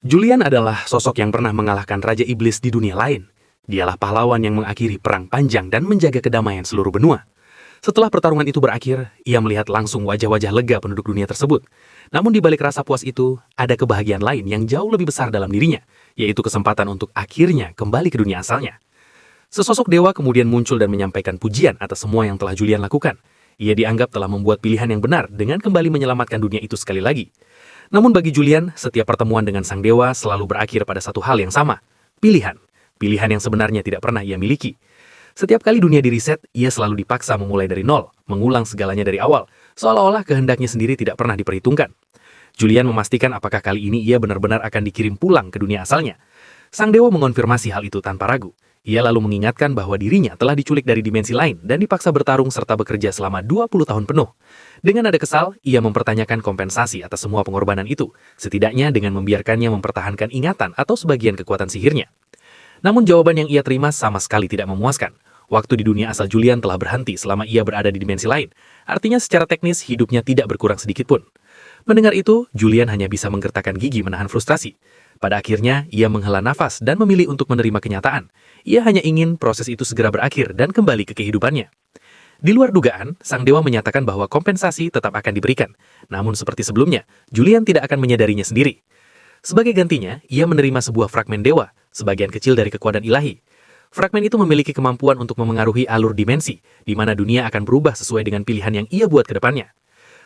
Julian adalah sosok yang pernah mengalahkan Raja Iblis di dunia lain. Dialah pahlawan yang mengakhiri perang panjang dan menjaga kedamaian seluruh benua. Setelah pertarungan itu berakhir, ia melihat langsung wajah-wajah lega penduduk dunia tersebut. Namun di balik rasa puas itu, ada kebahagiaan lain yang jauh lebih besar dalam dirinya, yaitu kesempatan untuk akhirnya kembali ke dunia asalnya. Sesosok dewa kemudian muncul dan menyampaikan pujian atas semua yang telah Julian lakukan. Ia dianggap telah membuat pilihan yang benar dengan kembali menyelamatkan dunia itu sekali lagi. Namun bagi Julian, setiap pertemuan dengan sang dewa selalu berakhir pada satu hal yang sama, pilihan. Pilihan yang sebenarnya tidak pernah ia miliki. Setiap kali dunia diriset, ia selalu dipaksa memulai dari nol, mengulang segalanya dari awal, seolah-olah kehendaknya sendiri tidak pernah diperhitungkan. Julian memastikan apakah kali ini ia benar-benar akan dikirim pulang ke dunia asalnya. Sang dewa mengonfirmasi hal itu tanpa ragu. Ia lalu mengingatkan bahwa dirinya telah diculik dari dimensi lain dan dipaksa bertarung serta bekerja selama 20 tahun penuh. Dengan nada kesal, ia mempertanyakan kompensasi atas semua pengorbanan itu, setidaknya dengan membiarkannya mempertahankan ingatan atau sebagian kekuatan sihirnya. Namun jawaban yang ia terima sama sekali tidak memuaskan. Waktu di dunia asal Julian telah berhenti selama ia berada di dimensi lain. Artinya secara teknis hidupnya tidak berkurang sedikit pun. Mendengar itu, Julian hanya bisa menggertakkan gigi menahan frustrasi. Pada akhirnya, ia menghela nafas dan memilih untuk menerima kenyataan. Ia hanya ingin proses itu segera berakhir dan kembali ke kehidupannya. Di luar dugaan, sang dewa menyatakan bahwa kompensasi tetap akan diberikan. Namun seperti sebelumnya, Julian tidak akan menyadarinya sendiri. Sebagai gantinya, ia menerima sebuah fragmen dewa, sebagian kecil dari kekuatan ilahi. Fragmen itu memiliki kemampuan untuk memengaruhi alur dimensi, di mana dunia akan berubah sesuai dengan pilihan yang ia buat ke depannya.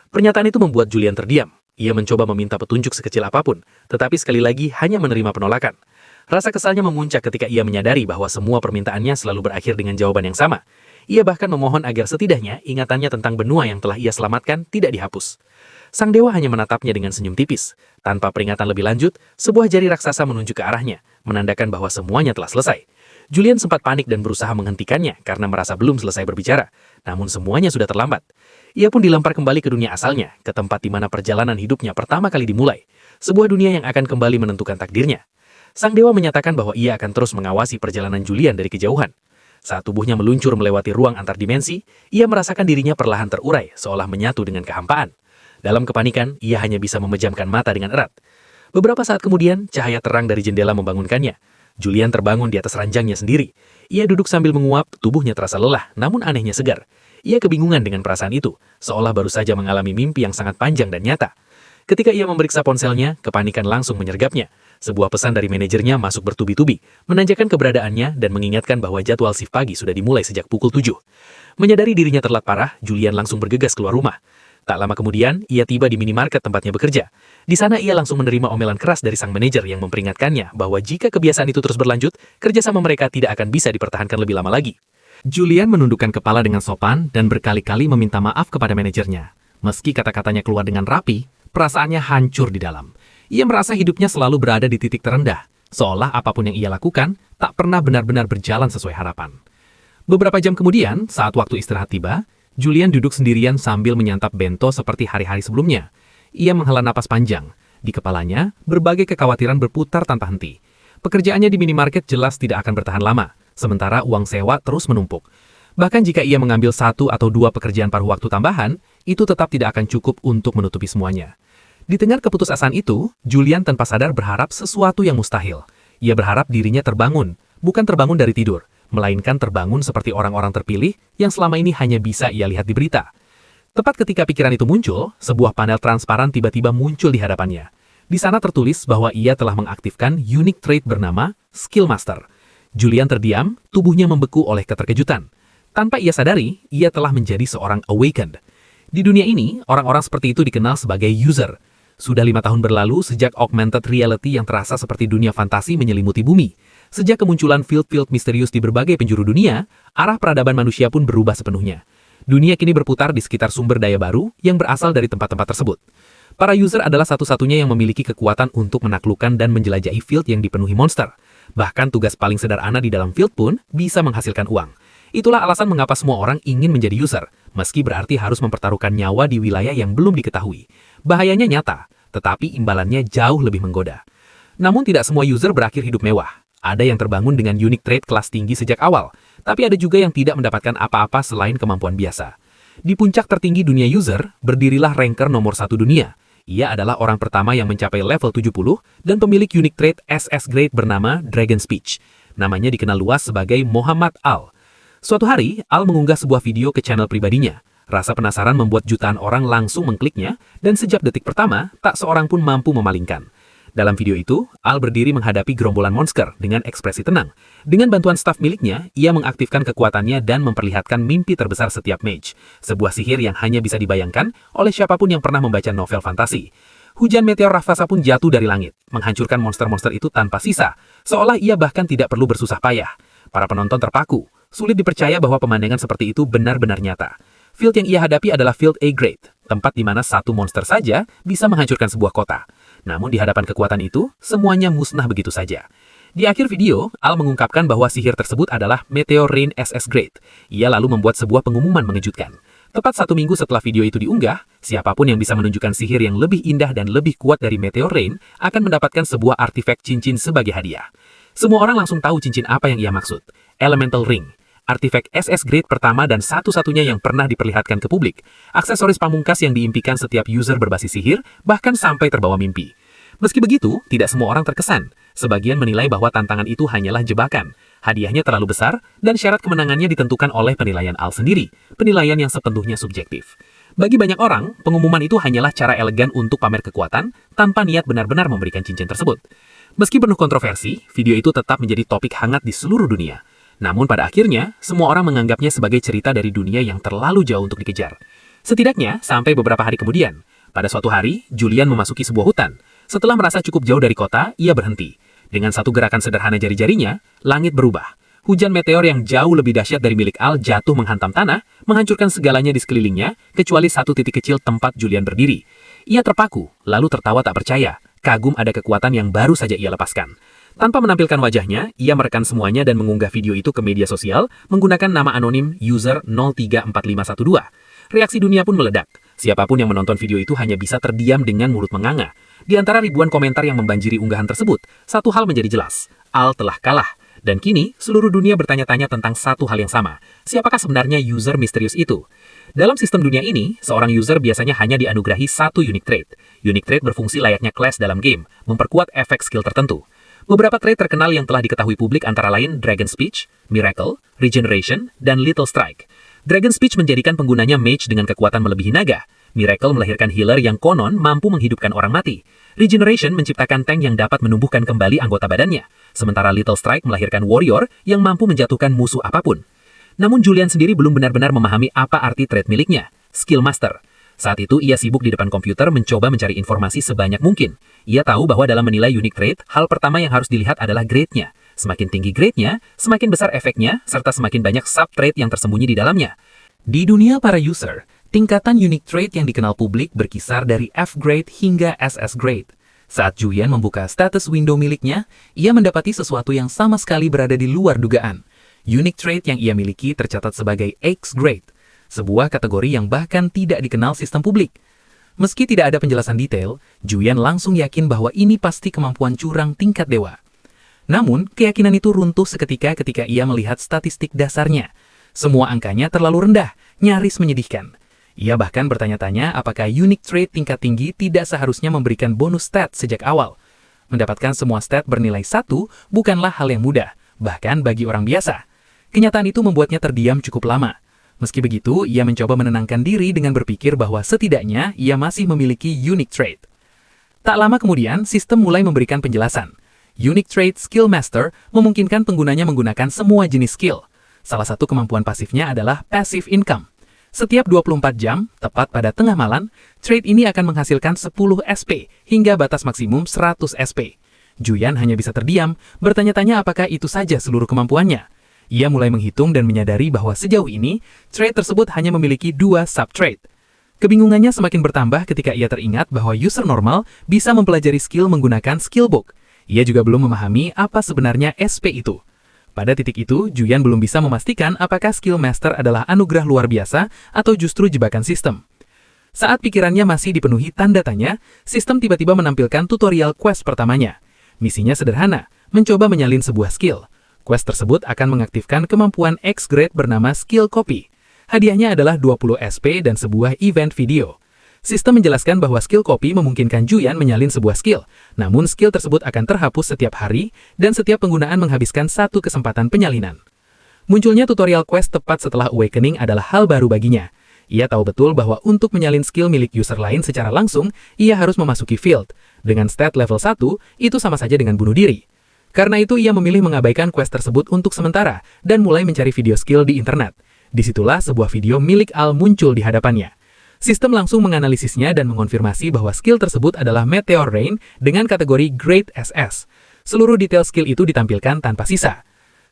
Pernyataan itu membuat Julian terdiam. Ia mencoba meminta petunjuk sekecil apapun, tetapi sekali lagi hanya menerima penolakan. Rasa kesalnya memuncak ketika ia menyadari bahwa semua permintaannya selalu berakhir dengan jawaban yang sama. Ia bahkan memohon agar setidaknya ingatannya tentang benua yang telah ia selamatkan tidak dihapus. Sang dewa hanya menatapnya dengan senyum tipis. Tanpa peringatan lebih lanjut, sebuah jari raksasa menunjuk ke arahnya, menandakan bahwa semuanya telah selesai. Julian sempat panik dan berusaha menghentikannya karena merasa belum selesai berbicara. Namun semuanya sudah terlambat. Ia pun dilempar kembali ke dunia asalnya, ke tempat di mana perjalanan hidupnya pertama kali dimulai. Sebuah dunia yang akan kembali menentukan takdirnya. Sang dewa menyatakan bahwa ia akan terus mengawasi perjalanan Julian dari kejauhan. Saat tubuhnya meluncur melewati ruang antar dimensi, ia merasakan dirinya perlahan terurai, seolah menyatu dengan kehampaan. Dalam kepanikan, ia hanya bisa memejamkan mata dengan erat. Beberapa saat kemudian, cahaya terang dari jendela membangunkannya. Julian terbangun di atas ranjangnya sendiri. Ia duduk sambil menguap, tubuhnya terasa lelah, namun anehnya segar. Ia kebingungan dengan perasaan itu, seolah baru saja mengalami mimpi yang sangat panjang dan nyata. Ketika ia memeriksa ponselnya, kepanikan langsung menyergapnya. Sebuah pesan dari manajernya masuk bertubi-tubi, menanjakan keberadaannya dan mengingatkan bahwa jadwal shift pagi sudah dimulai sejak pukul 7. Menyadari dirinya terlambat parah, Julian langsung bergegas keluar rumah. Tak lama kemudian, ia tiba di minimarket tempatnya bekerja. Di sana ia langsung menerima omelan keras dari sang manajer yang memperingatkannya bahwa jika kebiasaan itu terus berlanjut, kerjasama mereka tidak akan bisa dipertahankan lebih lama lagi. Julian menundukkan kepala dengan sopan dan berkali-kali meminta maaf kepada manajernya. Meski kata-katanya keluar dengan rapi, perasaannya hancur di dalam. Ia merasa hidupnya selalu berada di titik terendah, seolah apapun yang ia lakukan tak pernah benar-benar berjalan sesuai harapan. Beberapa jam kemudian, saat waktu istirahat tiba, Julian duduk sendirian sambil menyantap bento seperti hari-hari sebelumnya. Ia menghela napas panjang. Di kepalanya, berbagai kekhawatiran berputar tanpa henti. Pekerjaannya di minimarket jelas tidak akan bertahan lama, sementara uang sewa terus menumpuk. Bahkan jika ia mengambil 1 atau 2 pekerjaan paruh waktu tambahan, itu tetap tidak akan cukup untuk menutupi semuanya. Di tengah keputusasaan itu, Julian tanpa sadar berharap sesuatu yang mustahil. Ia berharap dirinya terbangun, bukan terbangun dari tidur, melainkan terbangun seperti orang-orang terpilih yang selama ini hanya bisa ia lihat di berita. Tepat ketika pikiran itu muncul, sebuah panel transparan tiba-tiba muncul di hadapannya. Di sana tertulis bahwa ia telah mengaktifkan unique trait bernama Skill Master. Julian terdiam, tubuhnya membeku oleh keterkejutan. Tanpa ia sadari, ia telah menjadi seorang awakened. Di dunia ini, orang-orang seperti itu dikenal sebagai user. Sudah 5 tahun berlalu sejak augmented reality yang terasa seperti dunia fantasi menyelimuti bumi. Sejak kemunculan field-field misterius di berbagai penjuru dunia, arah peradaban manusia pun berubah sepenuhnya. Dunia kini berputar di sekitar sumber daya baru yang berasal dari tempat-tempat tersebut. Para user adalah satu-satunya yang memiliki kekuatan untuk menaklukkan dan menjelajahi field yang dipenuhi monster. Bahkan tugas paling sederhana di dalam field pun bisa menghasilkan uang. Itulah alasan mengapa semua orang ingin menjadi user, meski berarti harus mempertaruhkan nyawa di wilayah yang belum diketahui. Bahayanya nyata, tetapi imbalannya jauh lebih menggoda. Namun tidak semua user berakhir hidup mewah. Ada yang terbangun dengan unique trait kelas tinggi sejak awal, tapi ada juga yang tidak mendapatkan apa-apa selain kemampuan biasa. Di puncak tertinggi dunia user, berdirilah ranker nomor 1 dunia. Ia adalah orang pertama yang mencapai level 70 dan pemilik unique trait SS Grade bernama Dragon Speech. Namanya dikenal luas sebagai Muhammad Al. Suatu hari, Al mengunggah sebuah video ke channel pribadinya. Rasa penasaran membuat jutaan orang langsung mengkliknya, dan sejak detik pertama, tak seorang pun mampu memalingkan. Dalam video itu, Al berdiri menghadapi gerombolan monster dengan ekspresi tenang. Dengan bantuan staf miliknya, ia mengaktifkan kekuatannya dan memperlihatkan mimpi terbesar setiap mage. Sebuah sihir yang hanya bisa dibayangkan oleh siapapun yang pernah membaca novel fantasi. Hujan meteor raksasa pun jatuh dari langit, menghancurkan monster-monster itu tanpa sisa, seolah ia bahkan tidak perlu bersusah payah. Para penonton terpaku, sulit dipercaya bahwa pemandangan seperti itu benar-benar nyata. Field yang ia hadapi adalah Field A Grade, tempat di mana satu monster saja bisa menghancurkan sebuah kota. Namun di hadapan kekuatan itu, semuanya musnah begitu saja. Di akhir video, Al mengungkapkan bahwa sihir tersebut adalah Meteor Rain SS Grade. Ia lalu membuat sebuah pengumuman mengejutkan. Tepat 1 minggu setelah video itu diunggah, siapapun yang bisa menunjukkan sihir yang lebih indah dan lebih kuat dari Meteor Rain akan mendapatkan sebuah artifak cincin sebagai hadiah. Semua orang langsung tahu cincin apa yang ia maksud. Elemental Ring. Artifak SS Grade pertama dan satu-satunya yang pernah diperlihatkan ke publik. Aksesoris pamungkas yang diimpikan setiap user berbasis sihir, bahkan sampai terbawa mimpi. Meski begitu, tidak semua orang terkesan. Sebagian menilai bahwa tantangan itu hanyalah jebakan. Hadiahnya terlalu besar, dan syarat kemenangannya ditentukan oleh penilaian Al sendiri. Penilaian yang sepenuhnya subjektif. Bagi banyak orang, pengumuman itu hanyalah cara elegan untuk pamer kekuatan, tanpa niat benar-benar memberikan cincin tersebut. Meski penuh kontroversi, video itu tetap menjadi topik hangat di seluruh dunia. Namun pada akhirnya, semua orang menganggapnya sebagai cerita dari dunia yang terlalu jauh untuk dikejar. Setidaknya, sampai beberapa hari kemudian. Pada suatu hari, Julian memasuki sebuah hutan. Setelah merasa cukup jauh dari kota, ia berhenti. Dengan satu gerakan sederhana jari-jarinya, langit berubah. Hujan meteor yang jauh lebih dahsyat dari milik Al jatuh menghantam tanah, menghancurkan segalanya di sekelilingnya, kecuali satu titik kecil tempat Julian berdiri. Ia terpaku, lalu tertawa tak percaya. Kagum ada kekuatan yang baru saja ia lepaskan. Tanpa menampilkan wajahnya, ia merekam semuanya dan mengunggah video itu ke media sosial menggunakan nama anonim user 034512. Reaksi dunia pun meledak. Siapapun yang menonton video itu hanya bisa terdiam dengan mulut menganga. Di antara ribuan komentar yang membanjiri unggahan tersebut, satu hal menjadi jelas. Al telah kalah. Dan kini, seluruh dunia bertanya-tanya tentang satu hal yang sama. Siapakah sebenarnya user misterius itu? Dalam sistem dunia ini, seorang user biasanya hanya dianugerahi satu unique trait. Unique trait berfungsi layaknya class dalam game, memperkuat efek skill tertentu. Beberapa trait terkenal yang telah diketahui publik antara lain Dragon Speech, Miracle, Regeneration, dan Little Strike. Dragon Speech menjadikan penggunanya mage dengan kekuatan melebihi naga. Miracle melahirkan healer yang konon mampu menghidupkan orang mati. Regeneration menciptakan tank yang dapat menumbuhkan kembali anggota badannya. Sementara Little Strike melahirkan warrior yang mampu menjatuhkan musuh apapun. Namun Julian sendiri belum benar-benar memahami apa arti trait miliknya, Skill Master. Saat itu ia sibuk di depan komputer mencoba mencari informasi sebanyak mungkin. Ia tahu bahwa dalam menilai unique trait, hal pertama yang harus dilihat adalah grade-nya. Semakin tinggi grade-nya, semakin besar efeknya, serta semakin banyak sub-trait yang tersembunyi di dalamnya. Di dunia para user, tingkatan unique trait yang dikenal publik berkisar dari F grade hingga SS grade. Saat Julian membuka status window miliknya, ia mendapati sesuatu yang sama sekali berada di luar dugaan. Unique trait yang ia miliki tercatat sebagai X grade, sebuah kategori yang bahkan tidak dikenal sistem publik. Meski tidak ada penjelasan detail, Julian langsung yakin bahwa ini pasti kemampuan curang tingkat dewa. Namun, keyakinan itu runtuh seketika ketika ia melihat statistik dasarnya. Semua angkanya terlalu rendah, nyaris menyedihkan. Ia bahkan bertanya-tanya apakah unique trait tingkat tinggi tidak seharusnya memberikan bonus stat sejak awal. Mendapatkan semua stat bernilai 1 bukanlah hal yang mudah, bahkan bagi orang biasa. Kenyataan itu membuatnya terdiam cukup lama. Meski begitu, ia mencoba menenangkan diri dengan berpikir bahwa setidaknya ia masih memiliki unique trait. Tak lama kemudian, sistem mulai memberikan penjelasan. Unique trait Skill Master memungkinkan penggunanya menggunakan semua jenis skill. Salah satu kemampuan pasifnya adalah passive income. Setiap 24 jam, tepat pada tengah malam, trait ini akan menghasilkan 10 SP hingga batas maksimum 100 SP. Julian hanya bisa terdiam, bertanya-tanya apakah itu saja seluruh kemampuannya. Ia mulai menghitung dan menyadari bahwa sejauh ini, trait tersebut hanya memiliki 2 sub-trait. Kebingungannya semakin bertambah ketika ia teringat bahwa user normal bisa mempelajari skill menggunakan skill book. Ia juga belum memahami apa sebenarnya SP itu. Pada titik itu, Julian belum bisa memastikan apakah skill master adalah anugerah luar biasa atau justru jebakan sistem. Saat pikirannya masih dipenuhi tanda tanya, sistem tiba-tiba menampilkan tutorial quest pertamanya. Misinya sederhana, mencoba menyalin sebuah skill. Quest tersebut akan mengaktifkan kemampuan X grade bernama Skill Copy. Hadiahnya adalah 20 SP dan sebuah event video. Sistem menjelaskan bahwa skill copy memungkinkan Juyan menyalin sebuah skill, namun skill tersebut akan terhapus setiap hari dan setiap penggunaan menghabiskan satu kesempatan penyalinan. Munculnya tutorial quest tepat setelah Awakening adalah hal baru baginya. Ia tahu betul bahwa untuk menyalin skill milik user lain secara langsung, ia harus memasuki field. Dengan stat level 1, itu sama saja dengan bunuh diri. Karena itu ia memilih mengabaikan quest tersebut untuk sementara dan mulai mencari video skill di internet. Disitulah sebuah video milik Al muncul di hadapannya. Sistem langsung menganalisisnya dan mengonfirmasi bahwa skill tersebut adalah Meteor Rain dengan kategori Grade SS. Seluruh detail skill itu ditampilkan tanpa sisa.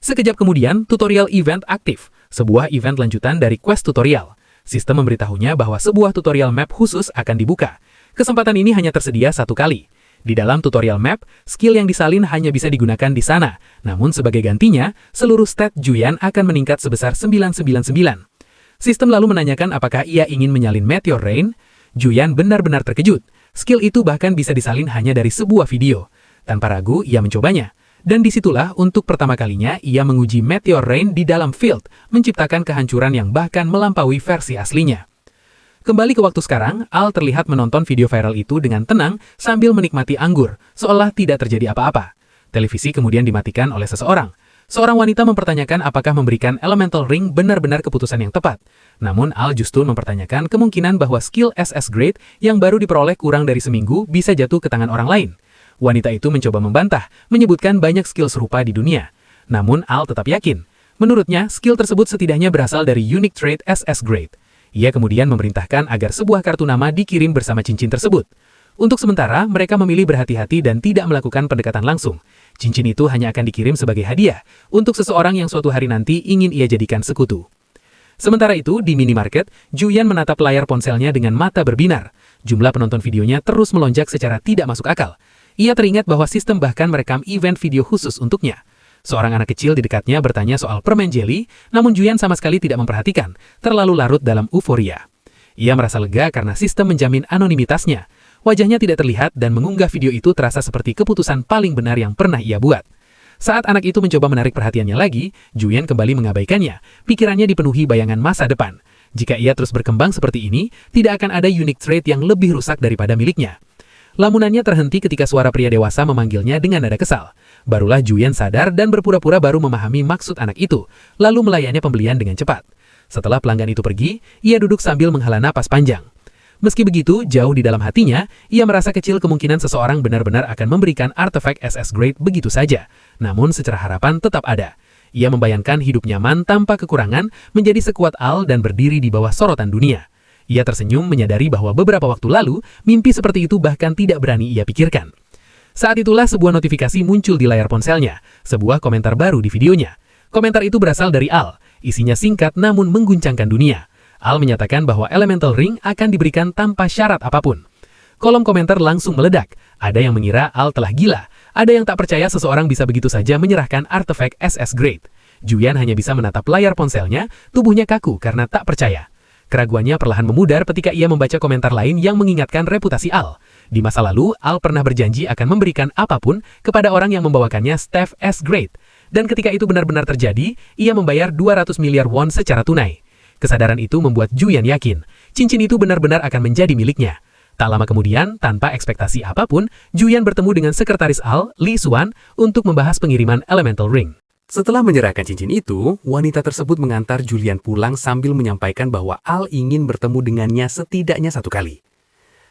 Sekejap kemudian, tutorial event aktif, sebuah event lanjutan dari quest tutorial. Sistem memberitahunya bahwa sebuah tutorial map khusus akan dibuka. Kesempatan ini hanya tersedia satu kali. Di dalam tutorial map, skill yang disalin hanya bisa digunakan di sana. Namun sebagai gantinya, seluruh stat Juyan akan meningkat sebesar 999. Sistem lalu menanyakan apakah ia ingin menyalin Meteor Rain. Juyan benar-benar terkejut. Skill itu bahkan bisa disalin hanya dari sebuah video. Tanpa ragu, ia mencobanya. Dan disitulah untuk pertama kalinya ia menguji Meteor Rain di dalam field, menciptakan kehancuran yang bahkan melampaui versi aslinya. Kembali ke waktu sekarang, Al terlihat menonton video viral itu dengan tenang sambil menikmati anggur, seolah tidak terjadi apa-apa. Televisi kemudian dimatikan oleh seseorang. Seorang wanita mempertanyakan apakah memberikan Elemental Ring benar-benar keputusan yang tepat. Namun Al justru mempertanyakan kemungkinan bahwa skill SS Grade yang baru diperoleh kurang dari seminggu bisa jatuh ke tangan orang lain. Wanita itu mencoba membantah, menyebutkan banyak skill serupa di dunia. Namun Al tetap yakin. Menurutnya, skill tersebut setidaknya berasal dari Unique Trait SS Grade. Ia kemudian memerintahkan agar sebuah kartu nama dikirim bersama cincin tersebut. Untuk sementara, mereka memilih berhati-hati dan tidak melakukan pendekatan langsung. Cincin itu hanya akan dikirim sebagai hadiah untuk seseorang yang suatu hari nanti ingin ia jadikan sekutu. Sementara itu, di minimarket, Juyan menatap layar ponselnya dengan mata berbinar. Jumlah penonton videonya terus melonjak secara tidak masuk akal. Ia teringat bahwa sistem bahkan merekam event video khusus untuknya. Seorang anak kecil di dekatnya bertanya soal permen jelly, namun Juyan sama sekali tidak memperhatikan, terlalu larut dalam euforia. Ia merasa lega karena sistem menjamin anonimitasnya. Wajahnya tidak terlihat dan mengunggah video itu terasa seperti keputusan paling benar yang pernah ia buat. Saat anak itu mencoba menarik perhatiannya lagi, Juyan kembali mengabaikannya. Pikirannya dipenuhi bayangan masa depan. Jika ia terus berkembang seperti ini, tidak akan ada unique trait yang lebih rusak daripada miliknya. Lamunannya terhenti ketika suara pria dewasa memanggilnya dengan nada kesal. Barulah Juyan sadar dan berpura-pura baru memahami maksud anak itu, lalu melayani pembelian dengan cepat. Setelah pelanggan itu pergi, ia duduk sambil menghela napas panjang. Meski begitu, jauh di dalam hatinya, ia merasa kecil kemungkinan seseorang benar-benar akan memberikan artefak SS Grade begitu saja. Namun secara harapan tetap ada. Ia membayangkan hidup nyaman tanpa kekurangan menjadi sekuat Al dan berdiri di bawah sorotan dunia. Ia tersenyum menyadari bahwa beberapa waktu lalu, mimpi seperti itu bahkan tidak berani ia pikirkan. Saat itulah sebuah notifikasi muncul di layar ponselnya, sebuah komentar baru di videonya. Komentar itu berasal dari Al, isinya singkat namun mengguncangkan dunia. Al menyatakan bahwa Elemental Ring akan diberikan tanpa syarat apapun. Kolom komentar langsung meledak. Ada yang mengira Al telah gila. Ada yang tak percaya seseorang bisa begitu saja menyerahkan artefak SS Grade. Juyan hanya bisa menatap layar ponselnya, tubuhnya kaku karena tak percaya. Keraguannya perlahan memudar ketika ia membaca komentar lain yang mengingatkan reputasi Al. Di masa lalu, Al pernah berjanji akan memberikan apapun kepada orang yang membawakannya Staff S Grade. Dan ketika itu benar-benar terjadi, ia membayar 200 miliar won secara tunai. Kesadaran itu membuat Juyan yakin, cincin itu benar-benar akan menjadi miliknya. Tak lama kemudian, tanpa ekspektasi apapun, Juyan bertemu dengan sekretaris Al, Lee Suan, untuk membahas pengiriman Elemental Ring. Setelah menyerahkan cincin itu, wanita tersebut mengantar Julian pulang sambil menyampaikan bahwa Al ingin bertemu dengannya setidaknya satu kali.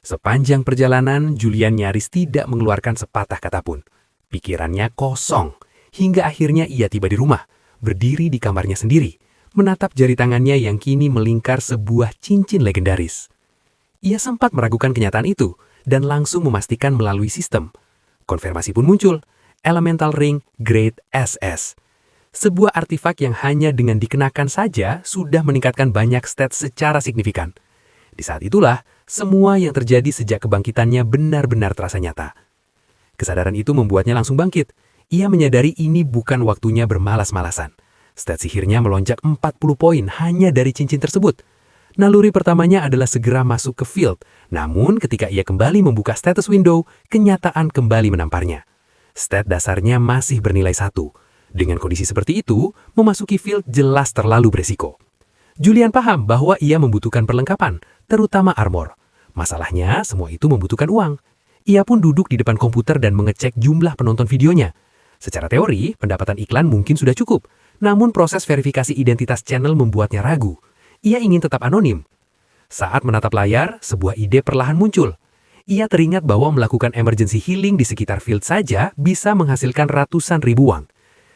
Sepanjang perjalanan, Julian nyaris tidak mengeluarkan sepatah kata pun. Pikirannya kosong, hingga akhirnya ia tiba di rumah, berdiri di kamarnya sendiri, menatap jari tangannya yang kini melingkar sebuah cincin legendaris. Ia sempat meragukan kenyataan itu, dan langsung memastikan melalui sistem. Konfirmasi pun muncul, Elemental Ring Grade SS. Sebuah artifak yang hanya dengan dikenakan saja sudah meningkatkan banyak stat secara signifikan. Di saat itulah, semua yang terjadi sejak kebangkitannya benar-benar terasa nyata. Kesadaran itu membuatnya langsung bangkit. Ia menyadari ini bukan waktunya bermalas-malasan. Stat sihirnya melonjak 40 poin hanya dari cincin tersebut. Naluri pertamanya adalah segera masuk ke field. Namun ketika ia kembali membuka status window, kenyataan kembali menamparnya. Stat dasarnya masih bernilai 1. Dengan kondisi seperti itu, memasuki field jelas terlalu beresiko. Julian paham bahwa ia membutuhkan perlengkapan, terutama armor. Masalahnya, semua itu membutuhkan uang. Ia pun duduk di depan komputer dan mengecek jumlah penonton videonya. Secara teori, pendapatan iklan mungkin sudah cukup, namun proses verifikasi identitas channel membuatnya ragu. Ia ingin tetap anonim. Saat menatap layar, sebuah ide perlahan muncul. Ia teringat bahwa melakukan emergency healing di sekitar field saja bisa menghasilkan ratusan ribu won.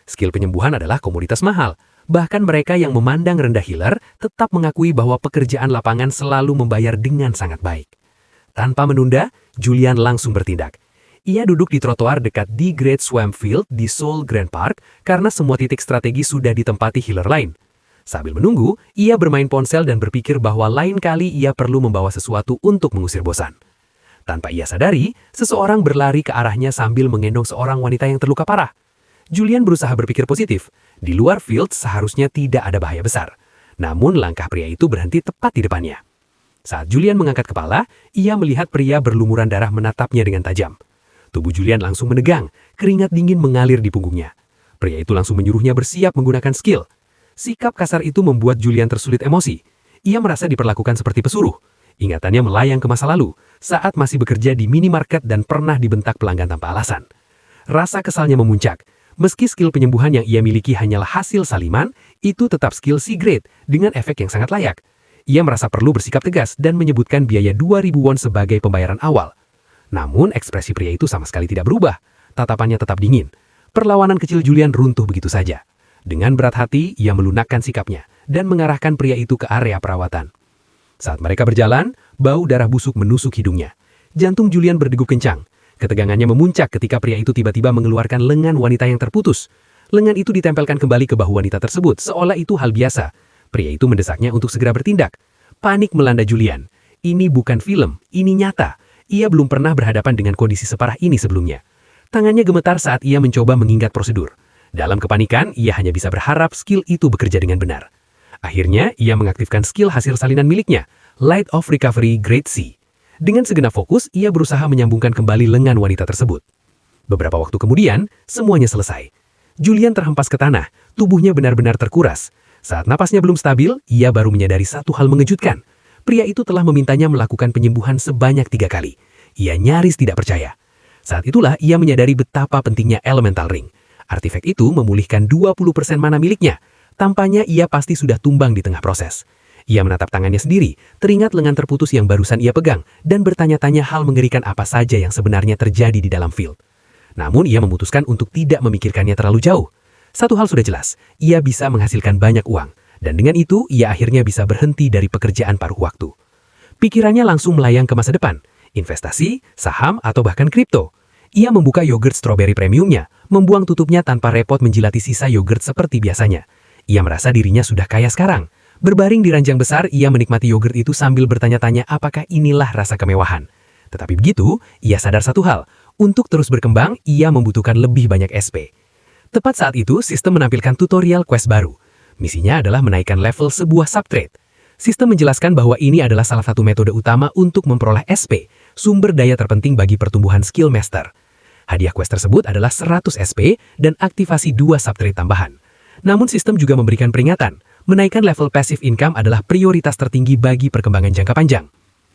Skill penyembuhan adalah komoditas mahal. Bahkan mereka yang memandang rendah healer tetap mengakui bahwa pekerjaan lapangan selalu membayar dengan sangat baik. Tanpa menunda, Julian langsung bertindak. Ia duduk di trotoar dekat The Great Swamp Field di Seoul Grand Park karena semua titik strategi sudah ditempati healer lain. Sambil menunggu, ia bermain ponsel dan berpikir bahwa lain kali ia perlu membawa sesuatu untuk mengusir bosan. Tanpa ia sadari, seseorang berlari ke arahnya sambil menggendong seorang wanita yang terluka parah. Julian berusaha berpikir positif. Di luar field seharusnya tidak ada bahaya besar. Namun langkah pria itu berhenti tepat di depannya. Saat Julian mengangkat kepala, ia melihat pria berlumuran darah menatapnya dengan tajam. Tubuh Julian langsung menegang, keringat dingin mengalir di punggungnya. Pria itu langsung menyuruhnya bersiap menggunakan skill. Sikap kasar itu membuat Julian tersulit emosi. Ia merasa diperlakukan seperti pesuruh. Ingatannya melayang ke masa lalu, saat masih bekerja di minimarket dan pernah dibentak pelanggan tanpa alasan. Rasa kesalnya memuncak. Meski skill penyembuhan yang ia miliki hanyalah hasil saliman, itu tetap skill C-grade dengan efek yang sangat layak. Ia merasa perlu bersikap tegas dan menyebutkan biaya 2.000 won sebagai pembayaran awal. Namun ekspresi pria itu sama sekali tidak berubah. Tatapannya tetap dingin. Perlawanan kecil Julian runtuh begitu saja. Dengan berat hati, ia melunakkan sikapnya dan mengarahkan pria itu ke area perawatan. Saat mereka berjalan, bau darah busuk menusuk hidungnya. Jantung Julian berdegup kencang. Ketegangannya memuncak ketika pria itu tiba-tiba mengeluarkan lengan wanita yang terputus. Lengan itu ditempelkan kembali ke bahu wanita tersebut, seolah itu hal biasa. Pria itu mendesaknya untuk segera bertindak. Panik melanda Julian. Ini bukan film, ini nyata. Ia belum pernah berhadapan dengan kondisi separah ini sebelumnya. Tangannya gemetar saat ia mencoba mengingat prosedur. Dalam kepanikan, ia hanya bisa berharap skill itu bekerja dengan benar. Akhirnya, ia mengaktifkan skill hasil salinan miliknya, Light of Recovery Grade C. Dengan segenap fokus, ia berusaha menyambungkan kembali lengan wanita tersebut. Beberapa waktu kemudian, semuanya selesai. Julian terhempas ke tanah, tubuhnya benar-benar terkuras. Saat napasnya belum stabil, ia baru menyadari satu hal mengejutkan. Pria itu telah memintanya melakukan penyembuhan sebanyak 3 kali. Ia nyaris tidak percaya. Saat itulah ia menyadari betapa pentingnya Elemental Ring. Artifak itu memulihkan 20% mana miliknya. Tampaknya ia pasti sudah tumbang di tengah proses. Ia menatap tangannya sendiri, teringat lengan terputus yang barusan ia pegang, dan bertanya-tanya hal mengerikan apa saja yang sebenarnya terjadi di dalam field. Namun ia memutuskan untuk tidak memikirkannya terlalu jauh. Satu hal sudah jelas, ia bisa menghasilkan banyak uang, dan dengan itu ia akhirnya bisa berhenti dari pekerjaan paruh waktu. Pikirannya langsung melayang ke masa depan, investasi, saham, atau bahkan kripto. Ia membuka yogurt stroberi premiumnya, membuang tutupnya tanpa repot menjilati sisa yogurt seperti biasanya. Ia merasa dirinya sudah kaya sekarang. Berbaring di ranjang besar, ia menikmati yogurt itu sambil bertanya-tanya apakah inilah rasa kemewahan. Tetapi begitu, ia sadar satu hal. Untuk terus berkembang, ia membutuhkan lebih banyak SP. Tepat saat itu, sistem menampilkan tutorial quest baru. Misinya adalah menaikkan level sebuah subtrade. Sistem menjelaskan bahwa ini adalah salah satu metode utama untuk memperoleh SP, sumber daya terpenting bagi pertumbuhan skill master. Hadiah quest tersebut adalah 100 SP dan aktivasi 2 subtrade tambahan. Namun sistem juga memberikan peringatan. Menaikkan level passive income adalah prioritas tertinggi bagi perkembangan jangka panjang.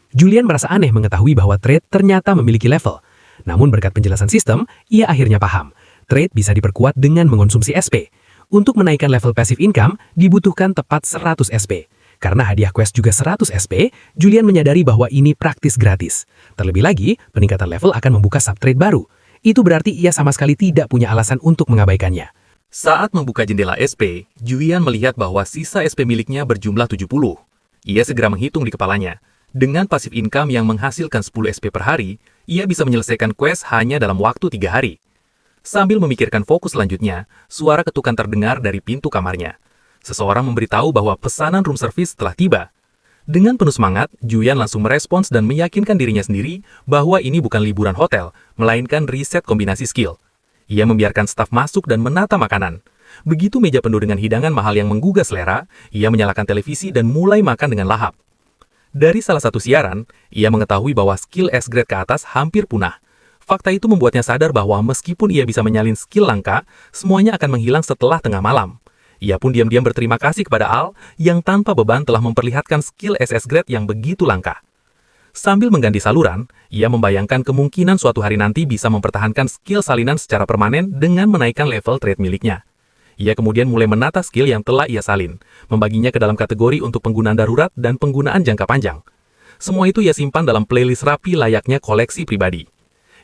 Julian merasa aneh mengetahui bahwa trade ternyata memiliki level. Namun berkat penjelasan sistem, ia akhirnya paham. Trade bisa diperkuat dengan mengonsumsi SP. Untuk menaikkan level passive income, dibutuhkan tepat 100 SP. Karena hadiah quest juga 100 SP, Julian menyadari bahwa ini praktis gratis. Terlebih lagi, peningkatan level akan membuka subtrade baru. Itu berarti ia sama sekali tidak punya alasan untuk mengabaikannya. Saat membuka jendela SP, Julian melihat bahwa sisa SP miliknya berjumlah 70. Ia segera menghitung di kepalanya. Dengan pasif income yang menghasilkan 10 SP per hari, ia bisa menyelesaikan quest hanya dalam waktu 3 hari. Sambil memikirkan fokus selanjutnya, suara ketukan terdengar dari pintu kamarnya. Seseorang memberitahu bahwa pesanan room service telah tiba. Dengan penuh semangat, Julian langsung merespons dan meyakinkan dirinya sendiri bahwa ini bukan liburan hotel, melainkan riset kombinasi skill. Ia membiarkan staf masuk dan menata makanan. Begitu meja penuh dengan hidangan mahal yang menggugah selera, ia menyalakan televisi dan mulai makan dengan lahap. Dari salah satu siaran, ia mengetahui bahwa skill S-grade ke atas hampir punah. Fakta itu membuatnya sadar bahwa meskipun ia bisa menyalin skill langka, semuanya akan menghilang setelah tengah malam. Ia pun diam-diam berterima kasih kepada Al yang tanpa beban telah memperlihatkan skill SS grade yang begitu langka. Sambil mengganti saluran, ia membayangkan kemungkinan suatu hari nanti bisa mempertahankan skill salinan secara permanen dengan menaikkan level trade miliknya. Ia kemudian mulai menata skill yang telah ia salin, membaginya ke dalam kategori untuk penggunaan darurat dan penggunaan jangka panjang. Semua itu ia simpan dalam playlist rapi layaknya koleksi pribadi.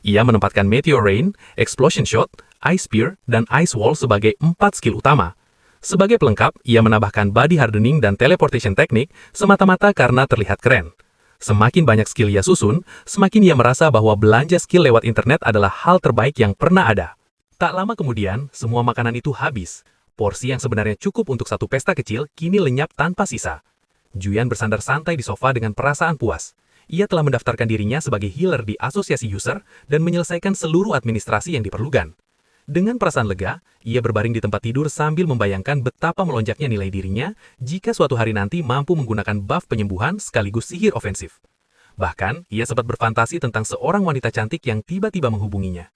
Ia menempatkan Meteor Rain, Explosion Shot, Ice Spear, dan Ice Wall sebagai 4 skill utama. Sebagai pelengkap, ia menambahkan Body Hardening dan Teleportation Technique semata-mata karena terlihat keren. Semakin banyak skill ia susun, semakin ia merasa bahwa belanja skill lewat internet adalah hal terbaik yang pernah ada. Tak lama kemudian, semua makanan itu habis. Porsi yang sebenarnya cukup untuk satu pesta kecil kini lenyap tanpa sisa. Juyan bersandar santai di sofa dengan perasaan puas. Ia telah mendaftarkan dirinya sebagai healer di asosiasi user dan menyelesaikan seluruh administrasi yang diperlukan. Dengan perasaan lega, ia berbaring di tempat tidur sambil membayangkan betapa melonjaknya nilai dirinya jika suatu hari nanti mampu menggunakan buff penyembuhan sekaligus sihir ofensif. Bahkan, ia sempat berfantasi tentang seorang wanita cantik yang tiba-tiba menghubunginya.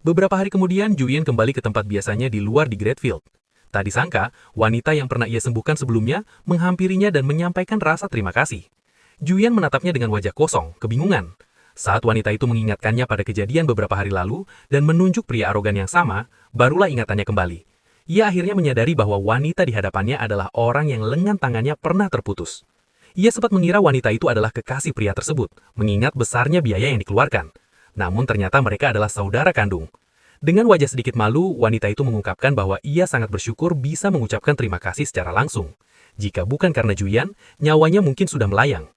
Beberapa hari kemudian, Juyan kembali ke tempat biasanya di luar di Greatfield. Tak disangka, wanita yang pernah ia sembuhkan sebelumnya menghampirinya dan menyampaikan rasa terima kasih. Juyan menatapnya dengan wajah kosong, kebingungan. Saat wanita itu mengingatkannya pada kejadian beberapa hari lalu dan menunjuk pria arogan yang sama, barulah ingatannya kembali. Ia akhirnya menyadari bahwa wanita di hadapannya adalah orang yang lengan tangannya pernah terputus. Ia sempat mengira wanita itu adalah kekasih pria tersebut, mengingat besarnya biaya yang dikeluarkan. Namun ternyata mereka adalah saudara kandung. Dengan wajah sedikit malu, wanita itu mengungkapkan bahwa ia sangat bersyukur bisa mengucapkan terima kasih secara langsung. Jika bukan karena Juyan, nyawanya mungkin sudah melayang.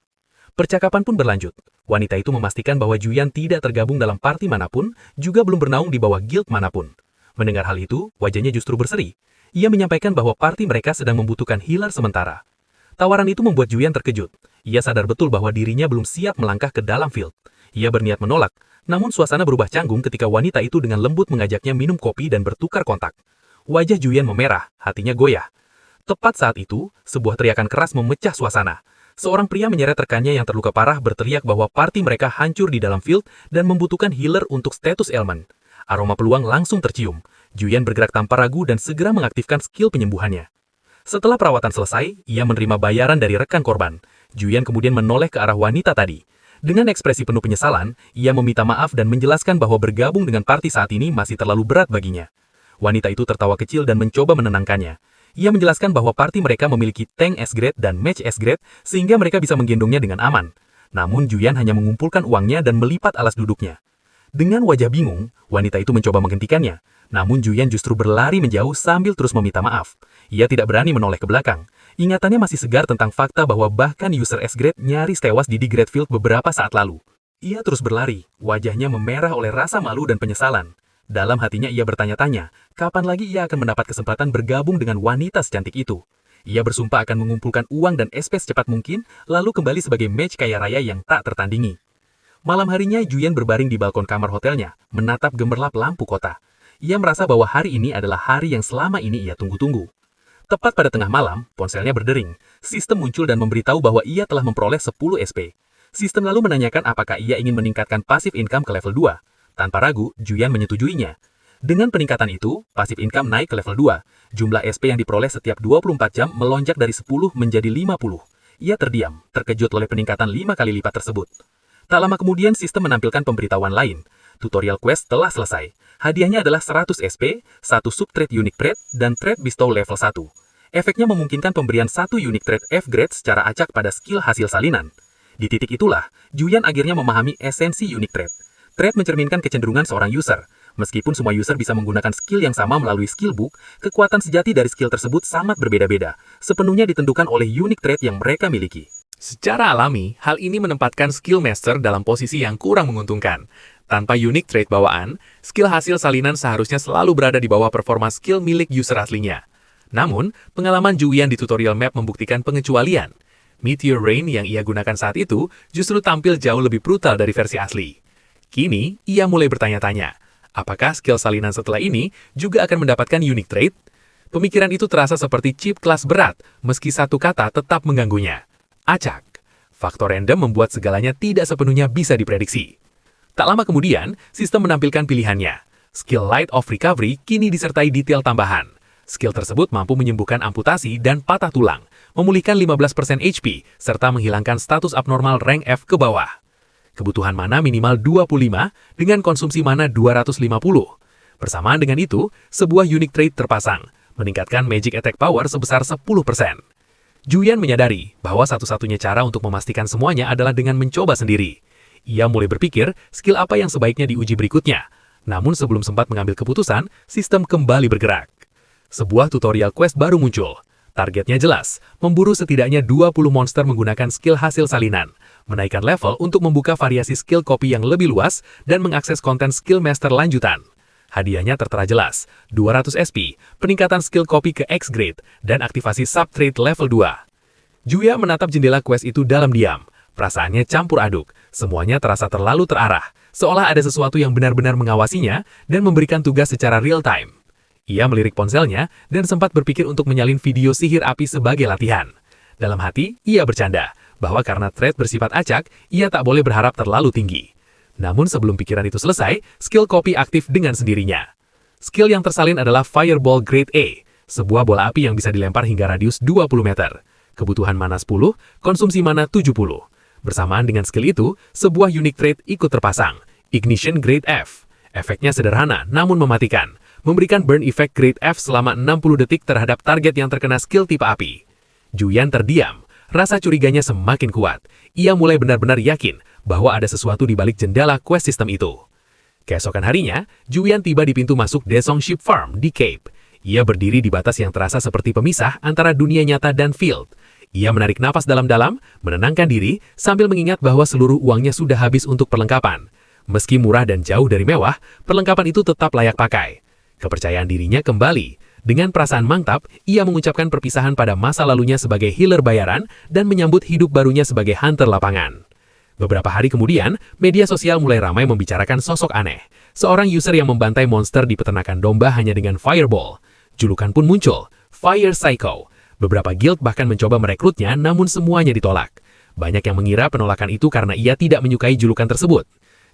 Percakapan pun berlanjut. Wanita itu memastikan bahwa Juyan tidak tergabung dalam parti manapun, juga belum bernaung di bawah guild manapun. Mendengar hal itu, wajahnya justru berseri. Ia menyampaikan bahwa parti mereka sedang membutuhkan healer sementara. Tawaran itu membuat Juyan terkejut. Ia sadar betul bahwa dirinya belum siap melangkah ke dalam field. Ia berniat menolak, namun suasana berubah canggung ketika wanita itu dengan lembut mengajaknya minum kopi dan bertukar kontak. Wajah Juyan memerah, hatinya goyah. Tepat saat itu, sebuah teriakan keras memecah suasana. Seorang pria menyeret rekannya yang terluka parah berteriak bahwa parti mereka hancur di dalam field dan membutuhkan healer untuk status ailment. Aroma peluang langsung tercium. Juyan bergerak tanpa ragu dan segera mengaktifkan skill penyembuhannya. Setelah perawatan selesai, ia menerima bayaran dari rekan korban. Juyan kemudian menoleh ke arah wanita tadi. Dengan ekspresi penuh penyesalan, ia meminta maaf dan menjelaskan bahwa bergabung dengan parti saat ini masih terlalu berat baginya. Wanita itu tertawa kecil dan mencoba menenangkannya. Ia menjelaskan bahwa parti mereka memiliki tank S-Grade dan match S-Grade sehingga mereka bisa menggendongnya dengan aman. Namun Juyan hanya mengumpulkan uangnya dan melipat alas duduknya. Dengan wajah bingung, wanita itu mencoba menghentikannya. Namun Juyan justru berlari menjauh sambil terus meminta maaf. Ia tidak berani menoleh ke belakang. Ingatannya masih segar tentang fakta bahwa bahkan user S-Grade nyaris tewas di Greatfield beberapa saat lalu. Ia terus berlari, wajahnya memerah oleh rasa malu dan penyesalan. Dalam hatinya ia bertanya-tanya, kapan lagi ia akan mendapat kesempatan bergabung dengan wanita secantik itu. Ia bersumpah akan mengumpulkan uang dan SP secepat mungkin, lalu kembali sebagai match kaya raya yang tak tertandingi. Malam harinya, Juyan berbaring di balkon kamar hotelnya, menatap gemerlap lampu kota. Ia merasa bahwa hari ini adalah hari yang selama ini ia tunggu-tunggu. Tepat pada tengah malam, ponselnya berdering. Sistem muncul dan memberitahu bahwa ia telah memperoleh 10 SP. Sistem lalu menanyakan apakah ia ingin meningkatkan passive income ke level 2. Tanpa ragu, Juyan menyetujuinya. Dengan peningkatan itu, passive income naik ke level 2. Jumlah SP yang diperoleh setiap 24 jam melonjak dari 10 menjadi 50. Ia terdiam, terkejut oleh peningkatan 5 kali lipat tersebut. Tak lama kemudian, sistem menampilkan pemberitahuan lain. Tutorial quest telah selesai. Hadiahnya adalah 100 SP, 1 sub-trade unique trade, dan trade bestow level 1. Efeknya memungkinkan pemberian 1 unique trade F-grade secara acak pada skill hasil salinan. Di titik itulah, Juyan akhirnya memahami esensi unique trade. Trade mencerminkan kecenderungan seorang user. Meskipun semua user bisa menggunakan skill yang sama melalui skill book, kekuatan sejati dari skill tersebut sangat berbeda-beda, sepenuhnya ditentukan oleh unique trait yang mereka miliki. Secara alami, hal ini menempatkan skill master dalam posisi yang kurang menguntungkan. Tanpa unique trait bawaan, skill hasil salinan seharusnya selalu berada di bawah performa skill milik user aslinya. Namun, pengalaman Juyan di tutorial map membuktikan pengecualian. Meteor Rain yang ia gunakan saat itu justru tampil jauh lebih brutal dari versi asli. Kini, ia mulai bertanya-tanya, apakah skill salinan setelah ini juga akan mendapatkan unique trait? Pemikiran itu terasa seperti chip kelas berat, meski satu kata tetap mengganggunya. Acak. Faktor random membuat segalanya tidak sepenuhnya bisa diprediksi. Tak lama kemudian, sistem menampilkan pilihannya. Skill Light of Recovery kini disertai detail tambahan. Skill tersebut mampu menyembuhkan amputasi dan patah tulang, memulihkan 15% HP, serta menghilangkan status abnormal rank F ke bawah. Kebutuhan mana minimal 25 dengan konsumsi mana 250. Bersamaan dengan itu, sebuah unique trait terpasang, meningkatkan magic attack power sebesar 10%. Juyan menyadari bahwa satu-satunya cara untuk memastikan semuanya adalah dengan mencoba sendiri. Ia mulai berpikir skill apa yang sebaiknya diuji berikutnya. Namun sebelum sempat mengambil keputusan, sistem kembali bergerak. Sebuah tutorial quest baru muncul. Targetnya jelas, memburu setidaknya 20 monster menggunakan skill hasil salinan, menaikkan level untuk membuka variasi skill copy yang lebih luas, dan mengakses konten skill master lanjutan. Hadiahnya tertera jelas, 200 SP, peningkatan skill copy ke X grade, dan aktivasi sub-trait level 2. Juya menatap jendela quest itu dalam diam. Perasaannya campur aduk, semuanya terasa terlalu terarah, seolah ada sesuatu yang benar-benar mengawasinya dan memberikan tugas secara real-time. Ia melirik ponselnya dan sempat berpikir untuk menyalin video sihir api sebagai latihan. Dalam hati, ia bercanda bahwa karena trait bersifat acak, ia tak boleh berharap terlalu tinggi. Namun sebelum pikiran itu selesai, skill copy aktif dengan sendirinya. Skill yang tersalin adalah Fireball Grade A, sebuah bola api yang bisa dilempar hingga radius 20 meter. Kebutuhan mana 10, konsumsi mana 70. Bersamaan dengan skill itu, sebuah unique trait ikut terpasang, Ignition Grade F. Efeknya sederhana namun mematikan, memberikan burn effect Grade F selama 60 detik terhadap target yang terkena skill tipe api. Juyan terdiam, rasa curiganya semakin kuat. Ia mulai benar-benar yakin bahwa ada sesuatu di balik jendela quest system itu. Keesokan harinya, Juyan tiba di pintu masuk Desong Ship Farm di Cape. Ia berdiri di batas yang terasa seperti pemisah antara dunia nyata dan field. Ia menarik napas dalam-dalam, menenangkan diri, sambil mengingat bahwa seluruh uangnya sudah habis untuk perlengkapan. Meski murah dan jauh dari mewah, perlengkapan itu tetap layak pakai. Kepercayaan dirinya kembali. Dengan perasaan mantap, ia mengucapkan perpisahan pada masa lalunya sebagai healer bayaran dan menyambut hidup barunya sebagai hunter lapangan. Beberapa hari kemudian, media sosial mulai ramai membicarakan sosok aneh. Seorang user yang membantai monster di peternakan domba hanya dengan fireball. Julukan pun muncul, Fire Psycho. Beberapa guild bahkan mencoba merekrutnya, namun semuanya ditolak. Banyak yang mengira penolakan itu karena ia tidak menyukai julukan tersebut.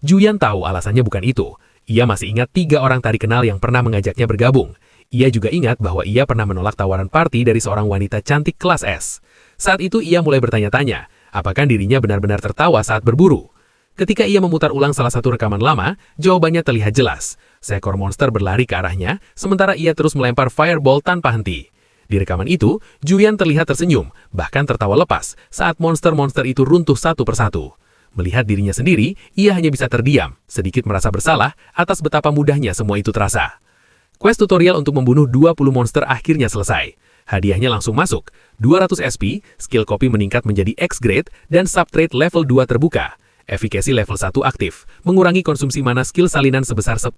Juyan tahu alasannya bukan itu. Ia masih ingat 3 orang tari kenal yang pernah mengajaknya bergabung. Ia juga ingat bahwa ia pernah menolak tawaran party dari seorang wanita cantik kelas S. Saat itu ia mulai bertanya-tanya, apakah dirinya benar-benar tertawa saat berburu. Ketika ia memutar ulang salah satu rekaman lama, jawabannya terlihat jelas. Seekor monster berlari ke arahnya, sementara ia terus melempar fireball tanpa henti. Di rekaman itu, Juyan terlihat tersenyum, bahkan tertawa lepas saat monster-monster itu runtuh satu persatu. Melihat dirinya sendiri, ia hanya bisa terdiam, sedikit merasa bersalah atas betapa mudahnya semua itu terasa. Quest tutorial untuk membunuh 20 monster akhirnya selesai. Hadiahnya langsung masuk, 200 SP, skill copy meningkat menjadi X grade, dan sub-trait level 2 terbuka. Efikasi level 1 aktif, mengurangi konsumsi mana skill salinan sebesar 10%.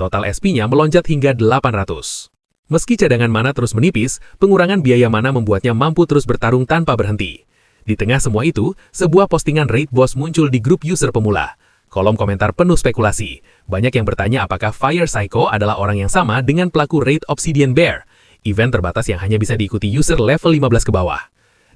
Total SP-nya melonjak hingga 800. Meski cadangan mana terus menipis, pengurangan biaya mana membuatnya mampu terus bertarung tanpa berhenti. Di tengah semua itu, sebuah postingan raid boss muncul di grup user pemula. Kolom komentar penuh spekulasi. Banyak yang bertanya apakah Fire Psycho adalah orang yang sama dengan pelaku raid Obsidian Bear, event terbatas yang hanya bisa diikuti user level 15 ke bawah.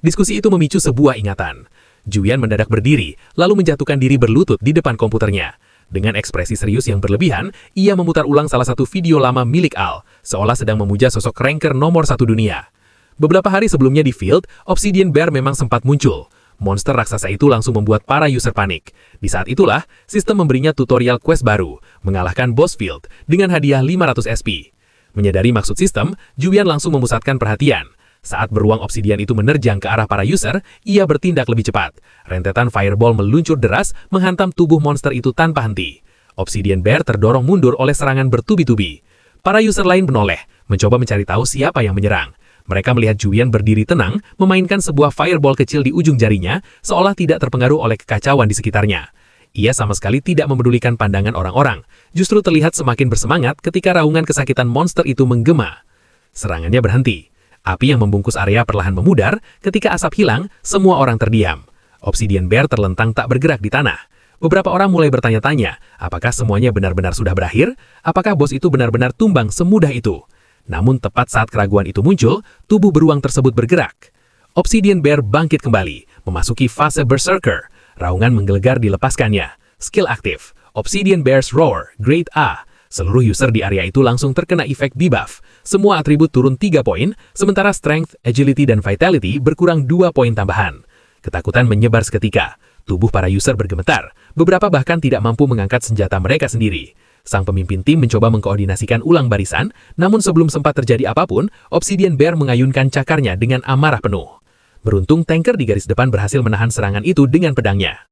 Diskusi itu memicu sebuah ingatan. Juyan mendadak berdiri, lalu menjatuhkan diri berlutut di depan komputernya. Dengan ekspresi serius yang berlebihan, ia memutar ulang salah satu video lama milik Al, seolah sedang memuja sosok ranker nomor 1 dunia. Beberapa hari sebelumnya di field, Obsidian Bear memang sempat muncul. Monster raksasa itu langsung membuat para user panik. Di saat itulah, sistem memberinya tutorial quest baru, mengalahkan boss field, dengan hadiah 500 SP. Menyadari maksud sistem, Juyan langsung memusatkan perhatian. Saat beruang obsidian itu menerjang ke arah para user, ia bertindak lebih cepat. Rentetan fireball meluncur deras, menghantam tubuh monster itu tanpa henti. Obsidian Bear terdorong mundur oleh serangan bertubi-tubi. Para user lain menoleh, mencoba mencari tahu siapa yang menyerang. Mereka melihat Juyan berdiri tenang, memainkan sebuah fireball kecil di ujung jarinya, seolah tidak terpengaruh oleh kekacauan di sekitarnya. Ia sama sekali tidak memedulikan pandangan orang-orang, justru terlihat semakin bersemangat ketika raungan kesakitan monster itu menggema. Serangannya berhenti. Api yang membungkus area perlahan memudar, ketika asap hilang, semua orang terdiam. Obsidian Bear terlentang tak bergerak di tanah. Beberapa orang mulai bertanya-tanya, apakah semuanya benar-benar sudah berakhir? Apakah bos itu benar-benar tumbang semudah itu? Namun tepat saat keraguan itu muncul, tubuh beruang tersebut bergerak. Obsidian Bear bangkit kembali, memasuki fase Berserker. Raungan menggelegar dilepaskannya. Skill aktif, Obsidian Bear's Roar, Grade A. Seluruh user di area itu langsung terkena efek debuff. Semua atribut turun 3 poin, sementara Strength, Agility, dan Vitality berkurang 2 poin tambahan. Ketakutan menyebar seketika. Tubuh para user bergemetar, beberapa bahkan tidak mampu mengangkat senjata mereka sendiri. Sang pemimpin tim mencoba mengkoordinasikan ulang barisan, namun sebelum sempat terjadi apapun, Obsidian Bear mengayunkan cakarnya dengan amarah penuh. Beruntung tanker di garis depan berhasil menahan serangan itu dengan pedangnya.